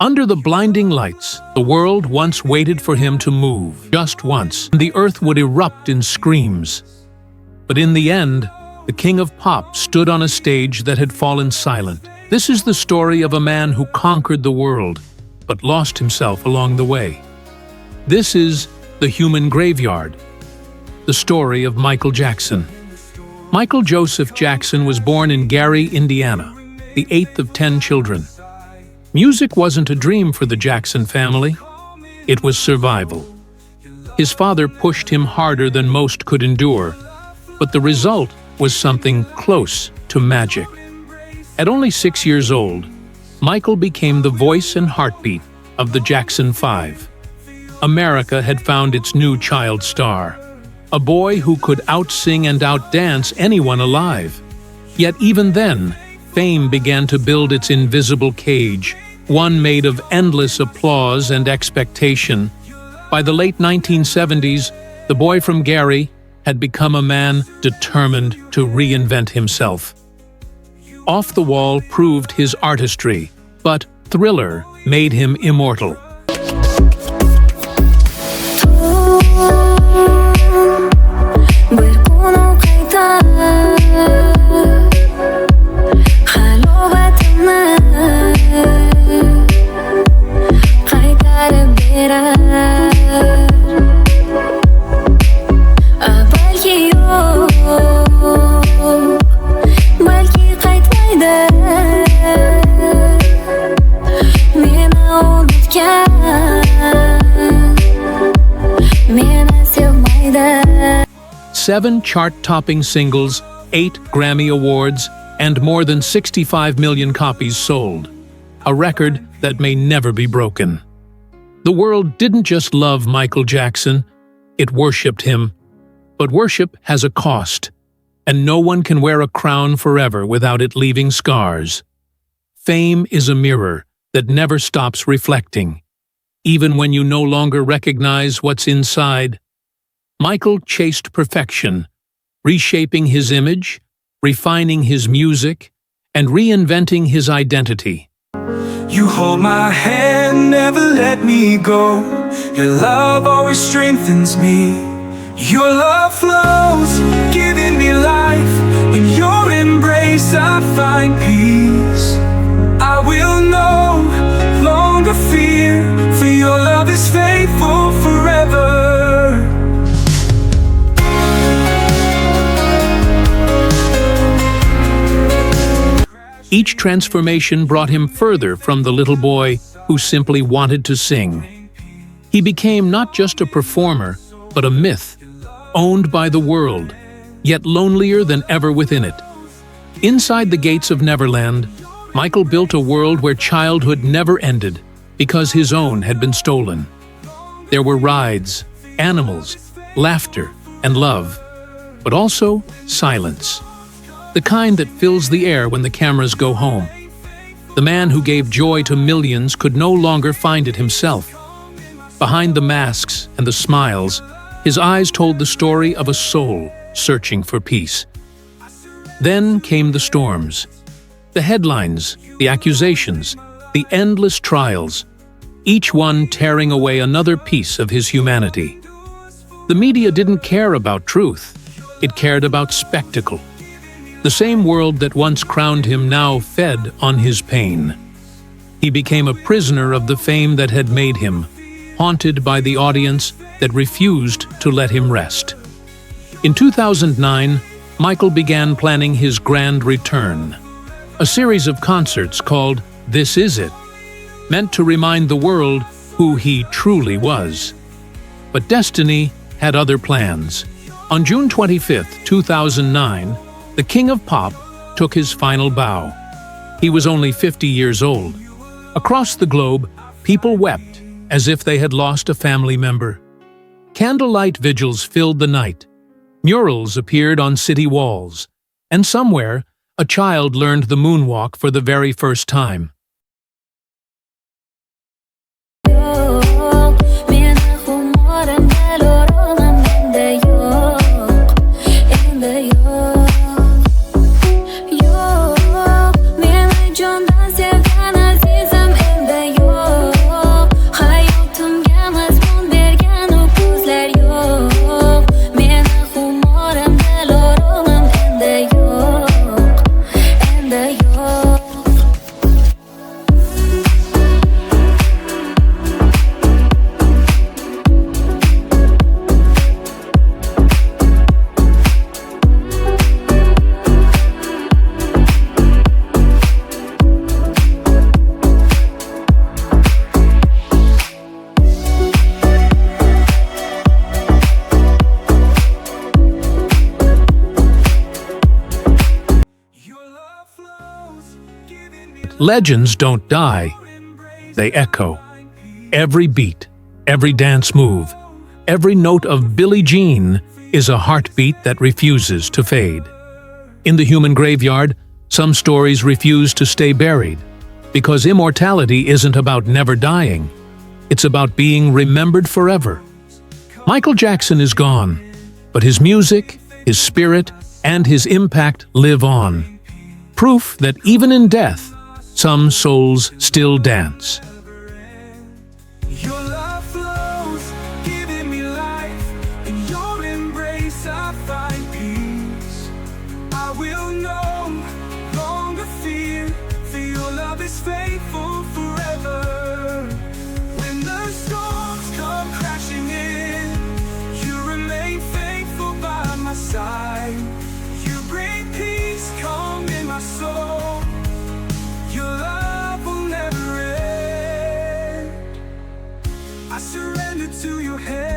Under the blinding lights, the world once waited for him to move, just once, and the earth would erupt in screams. But in the end, the King of Pop stood on a stage that had fallen silent. This is the story of a man who conquered the world, but lost himself along the way. This is The Human Graveyard, the story of Michael Jackson. Michael Joseph Jackson was born in Gary, Indiana, the 8th of 10 children. Music wasn't a dream for the Jackson family. It was survival. His father pushed him harder than most could endure, but the result was something close to magic. At only 6 years old, Michael became the voice and heartbeat of the Jackson 5. America had found its new child star, a boy who could outsing and outdance anyone alive. Yet even then, fame began to build its invisible cage, one made of endless applause and expectation. By the late 1970s, the boy from Gary had become a man determined to reinvent himself. Off the Wall proved his artistry, but Thriller made him immortal. Seven chart-topping singles, 8 Grammy Awards, and more than 65 million copies sold. A record that may never be broken. The world didn't just love Michael Jackson, it worshipped him. But worship has a cost, and no one can wear a crown forever without it leaving scars. Fame is a mirror that never stops reflecting. Even when you no longer recognize what's inside, Michael chased perfection, reshaping his image, refining his music, and reinventing his identity. You hold my hand, never let me go. Your love always strengthens me. Your love flows, giving me life. In your embrace I find peace. I will no longer fear, for your love is faithful forever. Each transformation brought him further from the little boy who simply wanted to sing. He became not just a performer, but a myth, owned by the world, yet lonelier than ever within it. Inside the gates of Neverland, Michael built a world where childhood never ended because his own had been stolen. There were rides, animals, laughter, and love, but also silence. The kind that fills the air when the cameras go home. The man who gave joy to millions could no longer find it himself. Behind the masks and the smiles, his eyes told the story of a soul searching for peace. Then came the storms. The headlines, the accusations, the endless trials, each one tearing away another piece of his humanity. The media didn't care about truth. It cared about spectacle. The same world that once crowned him now fed on his pain. He became a prisoner of the fame that had made him, haunted by the audience that refused to let him rest. In 2009, Michael began planning his grand return, a series of concerts called This Is It, meant to remind the world who he truly was. But destiny had other plans. On June 25, 2009, the King of Pop took his final bow. He was only 50 years old. Across the globe, people wept as if they had lost a family member. Candlelight vigils filled the night. Murals appeared on city walls. And somewhere, a child learned the moonwalk for the very first time. Jondan sevgan azizim elde yok. Legends don't die. They echo. Every beat, every dance move, every note of Billie Jean is a heartbeat that refuses to fade. In the human graveyard, some stories refuse to stay buried, because immortality isn't about never dying. It's about being remembered forever. Michael Jackson is gone, but his music, his spirit, and his impact live on. Proof that even in death, some souls still dance. Your love flows, giving me life. In your embrace I find peace. I will no longer fear, for your love is faithful forever. When the storms come crashing in, you remain faithful by my side. You bring peace, calm in my soul. Your love will never end. I surrender to your hand.